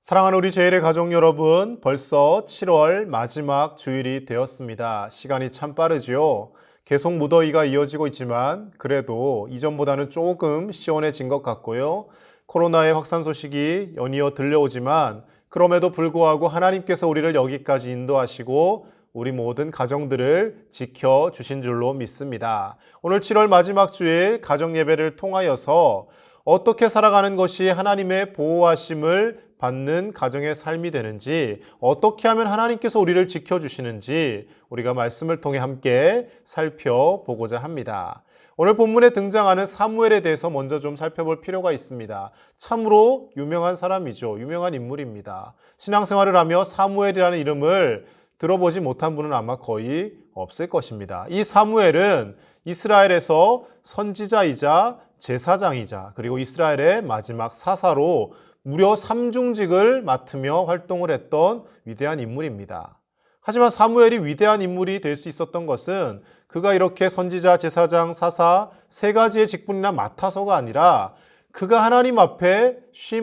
사랑하는 우리 제일의 가족 여러분, 벌써 7월 마지막 주일이 되었습니다. 시간이 참 빠르지요. 계속 무더위가 이어지고 있지만 그래도 이전보다는 조금 시원해진 것 같고요. 코로나의 확산 소식이 연이어 들려오지만 그럼에도 불구하고 하나님께서 우리를 여기까지 인도하시고 우리 모든 가정들을 지켜주신 줄로 믿습니다. 오늘 7월 마지막 주일 가정 예배를 통하여서 어떻게 살아가는 것이 하나님의 보호하심을 받는 가정의 삶이 되는지, 어떻게 하면 하나님께서 우리를 지켜주시는지 우리가 말씀을 통해 함께 살펴보고자 합니다. 오늘 본문에 등장하는 사무엘에 대해서 먼저 좀 살펴볼 필요가 있습니다. 참으로 유명한 사람이죠. 유명한 인물입니다. 신앙생활을 하며 사무엘이라는 이름을 들어보지 못한 분은 아마 거의 없을 것입니다. 이 사무엘은 이스라엘에서 선지자이자 제사장이자 그리고 이스라엘의 마지막 사사로 무려 3중직을 맡으며 활동을 했던 위대한 인물입니다. 하지만 사무엘이 위대한 인물이 될 수 있었던 것은 그가 이렇게 선지자, 제사장, 사사 세 가지의 직분이나 맡아서가 아니라 그가 하나님 앞에 쉴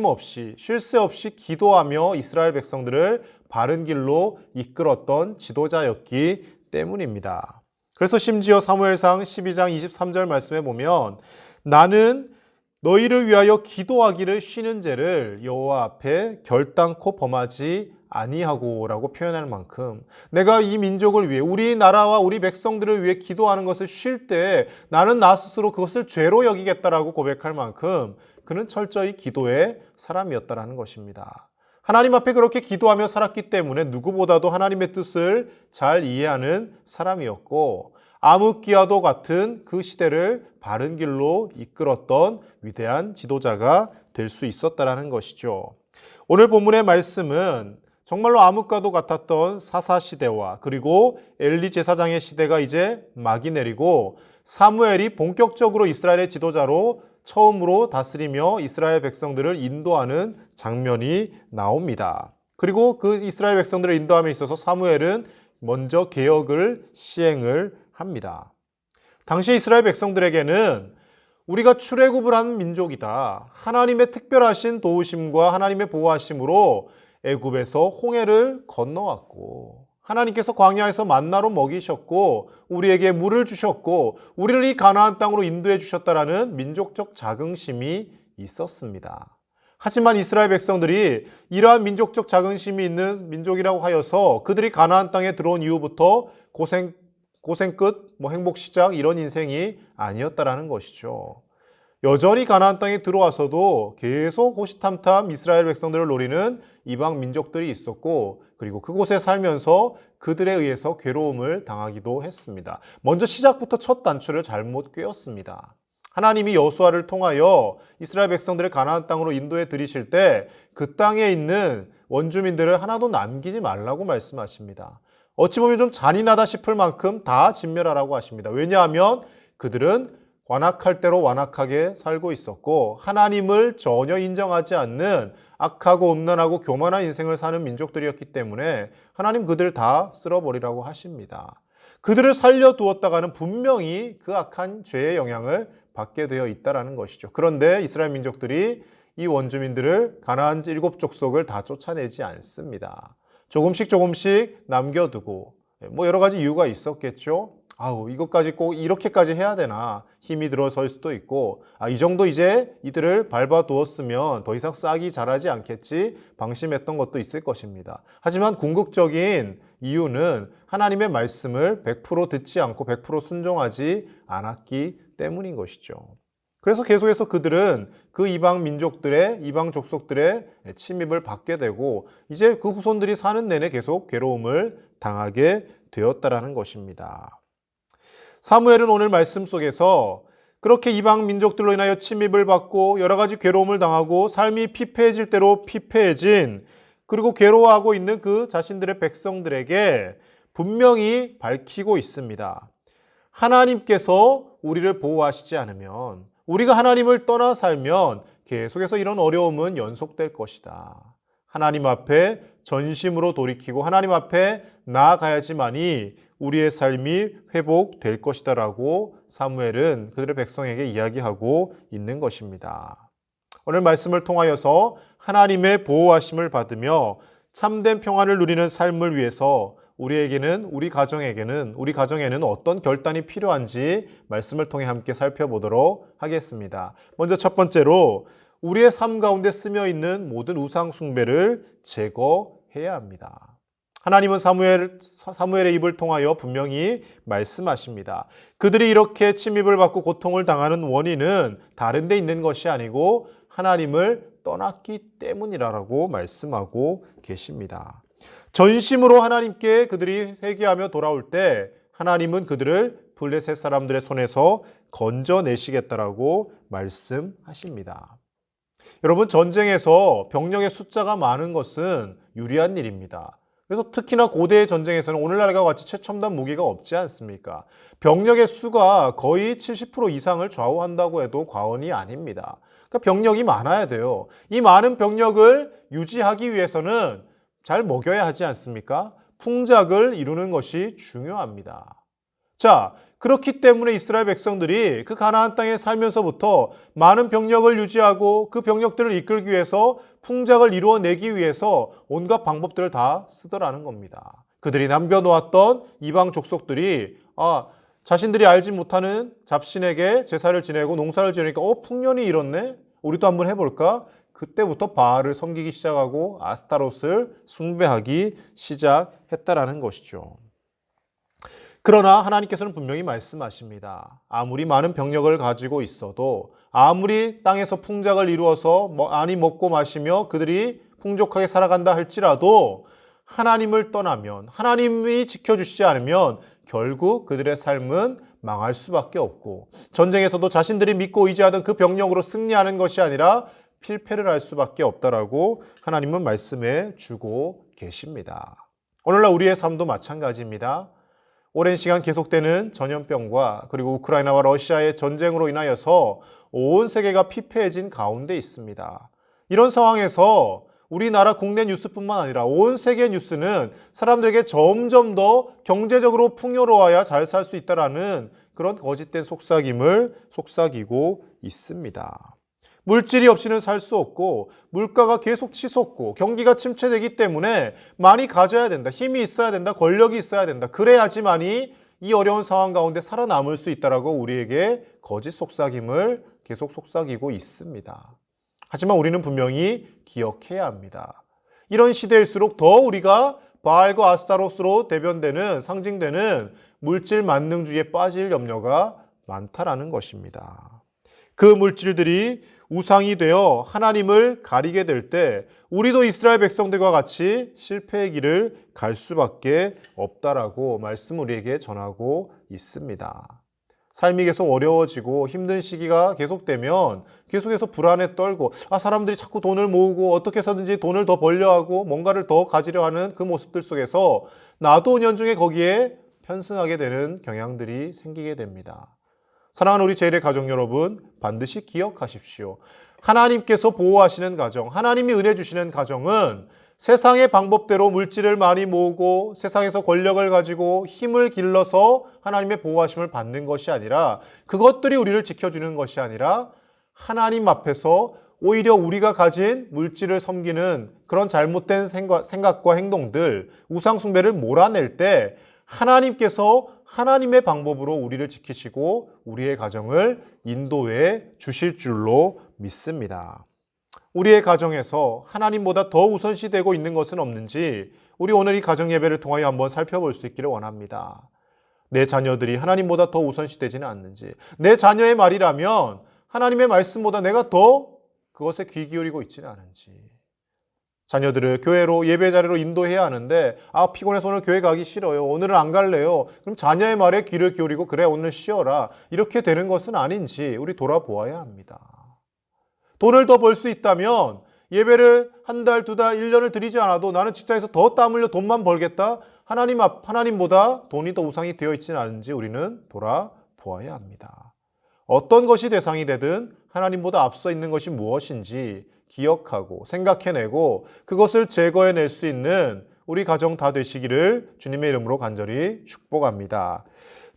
새 없이 기도하며 이스라엘 백성들을 바른 길로 이끌었던 지도자였기 때문입니다. 그래서 심지어 사무엘상 12장 23절 말씀에 보면 나는 너희를 위하여 기도하기를 쉬는 죄를 여호와 앞에 결단코 범하지 아니하고라고 표현할 만큼 내가 이 민족을 위해 우리 나라와 우리 백성들을 위해 기도하는 것을 쉴 때 나는 나 스스로 그것을 죄로 여기겠다라고 고백할 만큼 그는 철저히 기도의 사람이었다라는 것입니다. 하나님 앞에 그렇게 기도하며 살았기 때문에 누구보다도 하나님의 뜻을 잘 이해하는 사람이었고 암흑기와도 같은 그 시대를 바른 길로 이끌었던 위대한 지도자가 될 수 있었다라는 것이죠. 오늘 본문의 말씀은 정말로 암흑과도 같았던 사사 시대와 그리고 엘리 제사장의 시대가 이제 막이 내리고 사무엘이 본격적으로 이스라엘의 지도자로 처음으로 다스리며 이스라엘 백성들을 인도하는 장면이 나옵니다. 그리고 그 이스라엘 백성들을 인도함에 있어서 사무엘은 먼저 개혁을 시행을 합니다. 당시 이스라엘 백성들에게는 우리가 출애굽을 한 민족이다. 하나님의 특별하신 도우심과 하나님의 보호하심으로 애굽에서 홍해를 건너왔고 하나님께서 광야에서 만나로 먹이셨고 우리에게 물을 주셨고 우리를 이 가나안 땅으로 인도해 주셨다라는 민족적 자긍심이 있었습니다. 하지만 이스라엘 백성들이 이러한 민족적 자긍심이 있는 민족이라고 하여서 그들이 가나안 땅에 들어온 이후부터 고생 끝, 행복 시작 이런 인생이 아니었다라는 것이죠. 여전히 가나안 땅에 들어와서도 계속 호시탐탐 이스라엘 백성들을 노리는 이방 민족들이 있었고 그리고 그곳에 살면서 그들에 의해서 괴로움을 당하기도 했습니다. 먼저 시작부터 첫 단추를 잘못 꿰었습니다. 하나님이 여호수아를 통하여 이스라엘 백성들을 가나안 땅으로 인도해 들이실 때 그 땅에 있는 원주민들을 하나도 남기지 말라고 말씀하십니다. 어찌 보면 좀 잔인하다 싶을 만큼 다 진멸하라고 하십니다. 왜냐하면 그들은 완악할 대로 완악하게 살고 있었고 하나님을 전혀 인정하지 않는 악하고 음란하고 교만한 인생을 사는 민족들이었기 때문에 하나님 그들 다 쓸어버리라고 하십니다. 그들을 살려두었다가는 분명히 그 악한 죄의 영향을 받게 되어 있다는 것이죠. 그런데 이스라엘 민족들이 이 원주민들을 가나안 7족속을 다 쫓아내지 않습니다. 조금씩 남겨두고 여러 가지 이유가 있었겠죠. 이것까지 꼭 이렇게까지 해야 되나 힘이 들어설 수도 있고 이 정도 이제 이들을 밟아두었으면 더 이상 싹이 자라지 않겠지 방심했던 것도 있을 것입니다. 하지만 궁극적인 이유는 하나님의 말씀을 100% 듣지 않고 100% 순종하지 않았기 때문인 것이죠. 그래서 계속해서 그들은 그 이방 민족들의 이방 족속들의 침입을 받게 되고 이제 그 후손들이 사는 내내 계속 괴로움을 당하게 되었다라는 것입니다. 사무엘은 오늘 말씀 속에서 그렇게 이방 민족들로 인하여 침입을 받고 여러 가지 괴로움을 당하고 삶이 피폐해질 대로 피폐해진 그리고 괴로워하고 있는 그 자신들의 백성들에게 분명히 밝히고 있습니다. 하나님께서 우리를 보호하시지 않으면 우리가 하나님을 떠나 살면 계속해서 이런 어려움은 연속될 것이다. 하나님 앞에 전심으로 돌이키고 하나님 앞에 나아가야지만이 우리의 삶이 회복될 것이다 라고 사무엘은 그들의 백성에게 이야기하고 있는 것입니다. 오늘 말씀을 통하여서 하나님의 보호하심을 받으며 참된 평안을 누리는 삶을 위해서 우리 가정에게는 어떤 결단이 필요한지 말씀을 통해 함께 살펴보도록 하겠습니다. 먼저 첫 번째로 우리의 삶 가운데 스며 있는 모든 우상 숭배를 제거해야 합니다. 하나님은 사무엘의 입을 통하여 분명히 말씀하십니다. 그들이 이렇게 침입을 받고 고통을 당하는 원인은 다른 데 있는 것이 아니고 하나님을 떠났기 때문이라고 말씀하고 계십니다. 전심으로 하나님께 그들이 회개하며 돌아올 때 하나님은 그들을 블레셋 사람들의 손에서 건져내시겠다라고 말씀하십니다. 여러분, 전쟁에서 병력의 숫자가 많은 것은 유리한 일입니다. 그래서 특히나 고대의 전쟁에서는 오늘날과 같이 최첨단 무기가 없지 않습니까? 병력의 수가 거의 70% 이상을 좌우한다고 해도 과언이 아닙니다. 그러니까 병력이 많아야 돼요. 이 많은 병력을 유지하기 위해서는 잘 먹여야 하지 않습니까? 풍작을 이루는 것이 중요합니다. 자, 그렇기 때문에 이스라엘 백성들이 그 가나안 땅에 살면서부터 많은 병력을 유지하고 그 병력들을 이끌기 위해서 풍작을 이루어내기 위해서 온갖 방법들을 다 쓰더라는 겁니다. 그들이 남겨놓았던 이방 족속들이 자신들이 알지 못하는 잡신에게 제사를 지내고 농사를 지으니까 풍년이 일었네? 우리도 한번 해볼까? 그때부터 바알을 섬기기 시작하고 아스타롯을 숭배하기 시작했다라는 것이죠. 그러나 하나님께서는 분명히 말씀하십니다. 아무리 많은 병력을 가지고 있어도, 아무리 땅에서 풍작을 이루어서 많이 먹고 마시며 그들이 풍족하게 살아간다 할지라도 하나님을 떠나면, 하나님이 지켜주시지 않으면 결국 그들의 삶은 망할 수밖에 없고, 전쟁에서도 자신들이 믿고 의지하던 그 병력으로 승리하는 것이 아니라 필패를 할 수밖에 없다라고 하나님은 말씀해 주고 계십니다. 오늘날 우리의 삶도 마찬가지입니다. 오랜 시간 계속되는 전염병과 그리고 우크라이나와 러시아의 전쟁으로 인하여서 온 세계가 피폐해진 가운데 있습니다. 이런 상황에서 우리나라 국내 뉴스뿐만 아니라 온 세계 뉴스는 사람들에게 점점 더 경제적으로 풍요로워야 잘 살 수 있다라는 그런 거짓된 속삭임을 속삭이고 있습니다. 물질이 없이는 살 수 없고 물가가 계속 치솟고 경기가 침체되기 때문에 많이 가져야 된다. 힘이 있어야 된다. 권력이 있어야 된다. 그래야지만이 이 어려운 상황 가운데 살아남을 수 있다라고 우리에게 거짓 속삭임을 계속 속삭이고 있습니다. 하지만 우리는 분명히 기억해야 합니다. 이런 시대일수록 더 우리가 바알과 아스타롯으로 대변되는, 상징되는 물질 만능주의에 빠질 염려가 많다라는 것입니다. 그 물질들이 우상이 되어 하나님을 가리게 될 때 우리도 이스라엘 백성들과 같이 실패의 길을 갈 수밖에 없다라고 말씀 우리에게 전하고 있습니다. 삶이 계속 어려워지고 힘든 시기가 계속되면 계속해서 불안에 떨고 사람들이 자꾸 돈을 모으고 어떻게 해서든지 돈을 더 벌려 하고 뭔가를 더 가지려 하는 그 모습들 속에서 나도 연중에 거기에 편승하게 되는 경향들이 생기게 됩니다. 사랑하는 우리 제1의 가족 여러분, 반드시 기억하십시오. 하나님께서 보호하시는 가정, 하나님이 은혜 주시는 가정은 세상의 방법대로 물질을 많이 모으고 세상에서 권력을 가지고 힘을 길러서 하나님의 보호하심을 받는 것이 아니라, 그것들이 우리를 지켜주는 것이 아니라 하나님 앞에서 오히려 우리가 가진 물질을 섬기는 그런 잘못된 생각과 행동들, 우상숭배를 몰아낼 때 하나님께서 하나님의 방법으로 우리를 지키시고 우리의 가정을 인도해 주실 줄로 믿습니다. 우리의 가정에서 하나님보다 더 우선시되고 있는 것은 없는지 우리 오늘 이 가정 예배를 통하여 한번 살펴볼 수 있기를 원합니다. 내 자녀들이 하나님보다 더 우선시되지는 않는지, 내 자녀의 말이라면 하나님의 말씀보다 내가 더 그것에 귀 기울이고 있지는 않은지, 자녀들을 교회로 예배 자리로 인도해야 하는데 피곤해서 오늘 교회 가기 싫어요. 오늘은 안 갈래요. 그럼 자녀의 말에 귀를 기울이고 그래 오늘 쉬어라. 이렇게 되는 것은 아닌지 우리 돌아보아야 합니다. 돈을 더 벌 수 있다면 예배를 한 달, 두 달, 1년을 드리지 않아도 나는 직장에서 더 땀 흘려 돈만 벌겠다. 하나님보다 돈이 더 우상이 되어 있지는 않은지 우리는 돌아보아야 합니다. 어떤 것이 대상이 되든 하나님보다 앞서 있는 것이 무엇인지 기억하고 생각해내고 그것을 제거해낼 수 있는 우리 가정 다 되시기를 주님의 이름으로 간절히 축복합니다.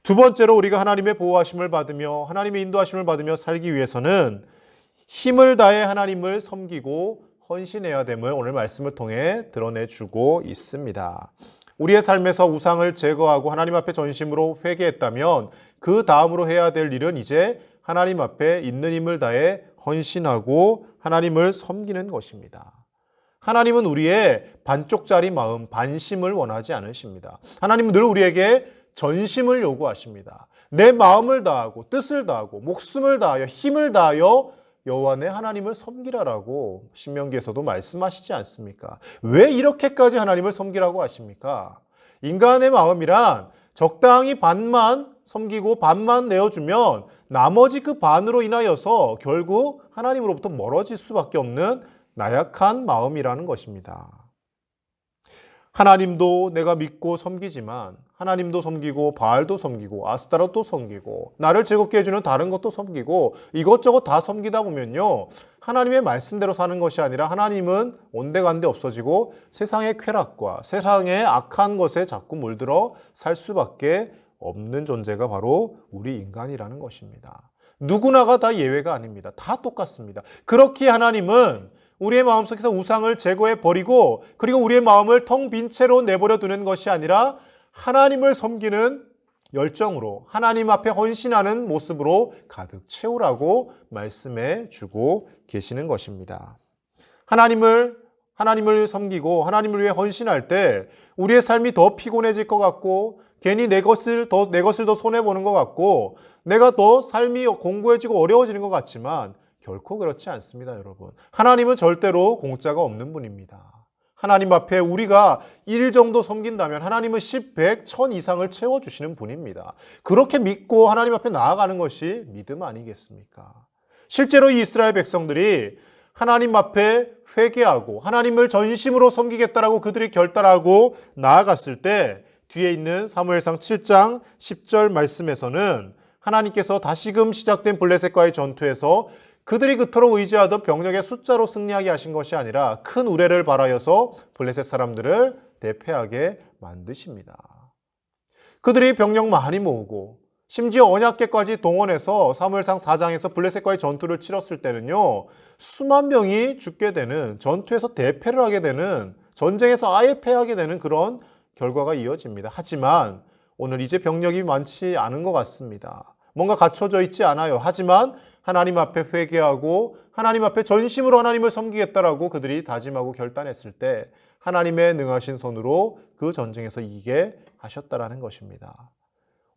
두 번째로 우리가 하나님의 보호하심을 받으며 하나님의 인도하심을 받으며 살기 위해서는 힘을 다해 하나님을 섬기고 헌신해야 됨을 오늘 말씀을 통해 드러내주고 있습니다. 우리의 삶에서 우상을 제거하고 하나님 앞에 전심으로 회개했다면 그 다음으로 해야 될 일은 이제 하나님 앞에 있는 힘을 다해 헌신하고 하나님을 섬기는 것입니다. 하나님은 우리의 반쪽짜리 마음, 반심을 원하지 않으십니다. 하나님은 늘 우리에게 전심을 요구하십니다. 내 마음을 다하고 뜻을 다하고 목숨을 다하여 힘을 다하여 여호와 내 하나님을 섬기라라고 신명기에서도 말씀하시지 않습니까? 왜 이렇게까지 하나님을 섬기라고 하십니까? 인간의 마음이란 적당히 반만 섬기고 반만 내어주면 나머지 그 반으로 인하여서 결국 하나님으로부터 멀어질 수밖에 없는 나약한 마음이라는 것입니다. 하나님도 내가 믿고 섬기지만 하나님도 섬기고 바알도 섬기고 아스타롯도 섬기고 나를 즐겁게 해주는 다른 것도 섬기고 이것저것 다 섬기다 보면요, 하나님의 말씀대로 사는 것이 아니라 하나님은 온데간데 없어지고 세상의 쾌락과 세상의 악한 것에 자꾸 물들어 살 수밖에 없는 존재가 바로 우리 인간이라는 것입니다. 누구나가 다 예외가 아닙니다. 다 똑같습니다. 그렇기에 하나님은 우리의 마음속에서 우상을 제거해 버리고 그리고 우리의 마음을 텅 빈 채로 내버려 두는 것이 아니라 하나님을 섬기는 열정으로 하나님 앞에 헌신하는 모습으로 가득 채우라고 말씀해 주고 계시는 것입니다. 하나님을 섬기고 하나님을 위해 헌신할 때 우리의 삶이 더 피곤해질 것 같고 괜히 내 것을 더 손해보는 것 같고 내가 더 삶이 공고해지고 어려워지는 것 같지만 결코 그렇지 않습니다, 여러분. 하나님은 절대로 공짜가 없는 분입니다. 하나님 앞에 우리가 1 정도 섬긴다면 하나님은 10, 100, 1000 이상을 채워주시는 분입니다. 그렇게 믿고 하나님 앞에 나아가는 것이 믿음 아니겠습니까? 실제로 이 이스라엘 백성들이 하나님 앞에 회개하고 하나님을 전심으로 섬기겠다라고 그들이 결단하고 나아갔을 때 뒤에 있는 사무엘상 7장 10절 말씀에서는 하나님께서 다시금 시작된 블레셋과의 전투에서 그들이 그토록 의지하던 병력의 숫자로 승리하게 하신 것이 아니라 큰 우레를 발하여서 블레셋 사람들을 대패하게 만드십니다. 그들이 병력 많이 모으고 심지어 언약궤까지 동원해서 사무엘상 4장에서 블레셋과의 전투를 치렀을 때는요, 수만 명이 죽게 되는, 전투에서 대패를 하게 되는, 전쟁에서 아예 패하게 되는 그런 결과가 이어집니다. 하지만 오늘 이제 병력이 많지 않은 것 같습니다. 뭔가 갖춰져 있지 않아요. 하지만 하나님 앞에 회개하고 하나님 앞에 전심으로 하나님을 섬기겠다라고 그들이 다짐하고 결단했을 때 하나님의 능하신 손으로 그 전쟁에서 이기게 하셨다라는 것입니다.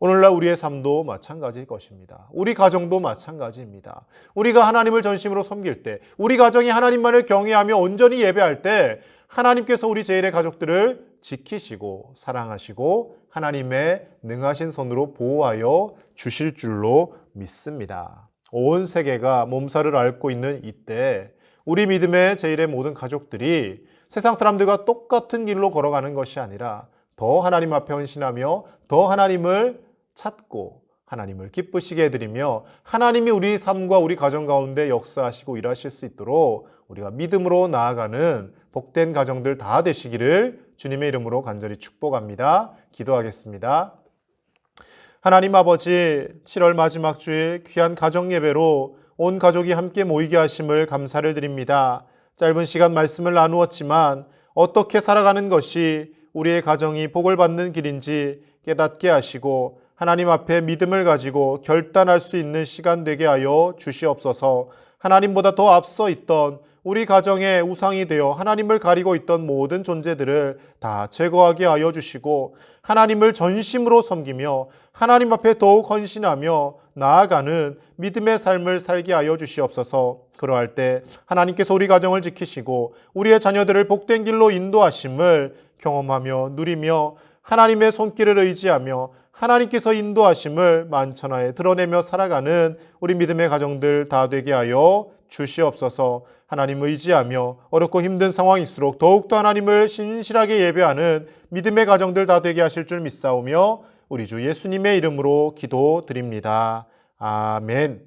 오늘날 우리의 삶도 마찬가지일 것입니다. 우리 가정도 마찬가지입니다. 우리가 하나님을 전심으로 섬길 때, 우리 가정이 하나님만을 경외하며 온전히 예배할 때 하나님께서 우리 제1의 가족들을 지키시고 사랑하시고 하나님의 능하신 손으로 보호하여 주실 줄로 믿습니다. 온 세계가 몸살을 앓고 있는 이때 우리 믿음의 제1의 모든 가족들이 세상 사람들과 똑같은 길로 걸어가는 것이 아니라 더 하나님 앞에 헌신하며 더 하나님을 찾고 하나님을 기쁘시게 해드리며 하나님이 우리 삶과 우리 가정 가운데 역사하시고 일하실 수 있도록 우리가 믿음으로 나아가는 복된 가정들 다 되시기를 주님의 이름으로 간절히 축복합니다. 기도하겠습니다. 하나님 아버지, 7월 마지막 주일 귀한 가정 예배로 온 가족이 함께 모이게 하심을 감사를 드립니다. 짧은 시간 말씀을 나누었지만 어떻게 살아가는 것이 우리의 가정이 복을 받는 길인지 깨닫게 하시고 하나님 앞에 믿음을 가지고 결단할 수 있는 시간 되게 하여 주시옵소서. 하나님보다 더 앞서 있던 우리 가정의 우상이 되어 하나님을 가리고 있던 모든 존재들을 다 제거하게 하여 주시고 하나님을 전심으로 섬기며 하나님 앞에 더욱 헌신하며 나아가는 믿음의 삶을 살게 하여 주시옵소서. 그러할 때 하나님께서 우리 가정을 지키시고 우리의 자녀들을 복된 길로 인도하심을 경험하며 누리며 하나님의 손길을 의지하며 하나님께서 인도하심을 만천하에 드러내며 살아가는 우리 믿음의 가정들 다 되게 하여 주시옵소서. 하나님 의지하며 어렵고 힘든 상황일수록 더욱더 하나님을 신실하게 예배하는 믿음의 가정들 다 되게 하실 줄 믿사오며 우리 주 예수님의 이름으로 기도드립니다. 아멘.